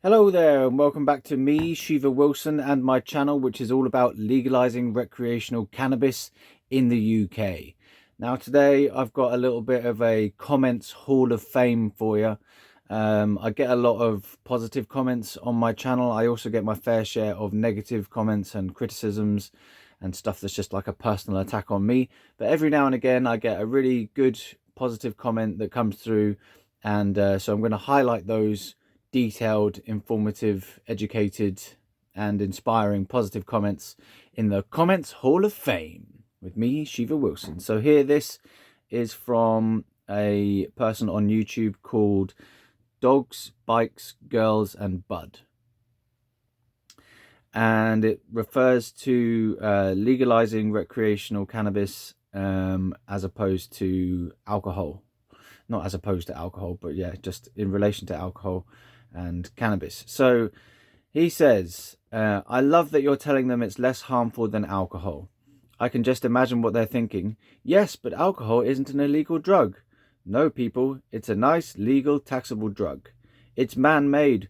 Hello there and welcome back to me, Shiva Wilson, and my channel, which is all about legalizing recreational cannabis in the UK. Now today I've got a little bit of a comments hall of fame for you. I get a lot of positive comments on my channel. I also get my fair share of negative comments and criticisms and stuff that's just like a personal attack on me. But every now and again I get a really good positive comment that comes through, and so I'm going to highlight those detailed, informative, educated and inspiring positive comments in the Comments Hall of Fame with me, Shiva Wilson. So here, this is from a person on YouTube called Dogs, Bikes, Girls and Bud. And it refers to legalizing recreational cannabis as opposed to alcohol. Not as opposed to alcohol, but yeah, just in relation to alcohol and cannabis. So he says, I love that you're telling them it's less harmful than alcohol. I can just imagine what they're thinking. Yes, but alcohol isn't an illegal drug. No, people, it's a nice, legal, taxable drug. It's man-made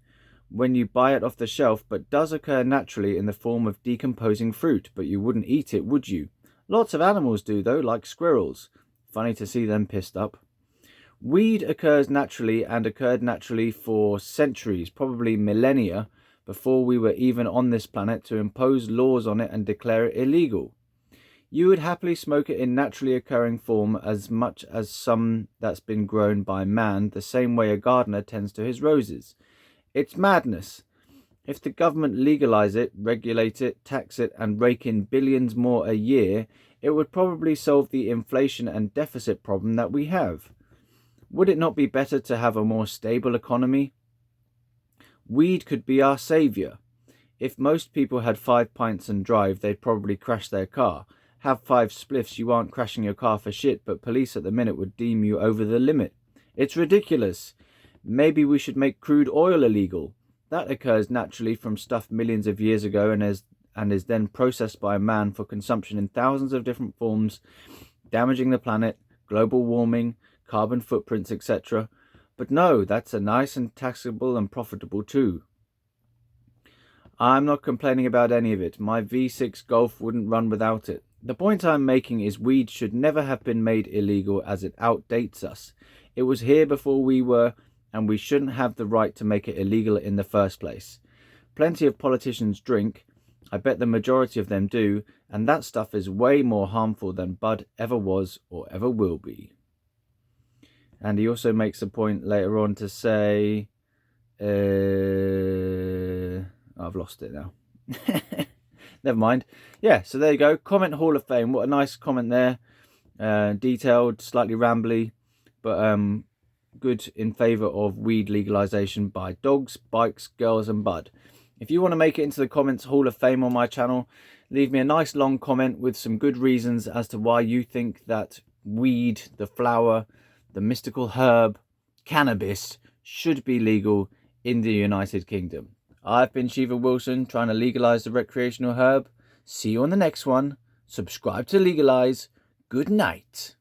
when you buy it off the shelf, but does occur naturally in the form of decomposing fruit, but you wouldn't eat it, would you? Lots of animals do, though, like squirrels. Funny to see them pissed up. Weed occurs naturally and occurred naturally for centuries, probably millennia, before we were even on this planet to impose laws on it and declare it illegal. You would happily smoke it in naturally occurring form as much as some that's been grown by man, the same way a gardener tends to his roses. It's madness. If the government legalize it, regulate it, tax it, and rake in billions more a year, it would probably solve the inflation and deficit problem that we have. Would it not be better to have a more stable economy? Weed could be our saviour. If most people had 5 pints and drive, they'd probably crash their car. Have 5 spliffs, you aren't crashing your car for shit, but police at the minute would deem you over the limit. It's ridiculous. Maybe we should make crude oil illegal. That occurs naturally from stuff millions of years ago and is then processed by man for consumption in thousands of different forms, damaging the planet, global warming, carbon footprints, etc. But no, that's a nice and taxable and profitable too. I'm not complaining about any of it. My V6 Golf wouldn't run without it. The point I'm making is weed should never have been made illegal, as it outdates us. It was here before we were, and we shouldn't have the right to make it illegal in the first place. Plenty of politicians drink. I bet the majority of them do, and that stuff is way more harmful than bud ever was or ever will be. And he also makes a point later on to say, I've lost it now. Never mind. Yeah, so there you go. Comment Hall of Fame. What a nice comment there. Detailed, slightly rambly, but good in favour of weed legalisation by Dogs, Bikes, Girls and Bud. If you want to make it into the Comments Hall of Fame on my channel, leave me a nice long comment with some good reasons as to why you think that weed, the flower, the mystical herb, cannabis, should be legal in the United Kingdom. I've been Shiva Wilson, trying to legalise the recreational herb. See you on the next one. Subscribe to Legalise. Good night.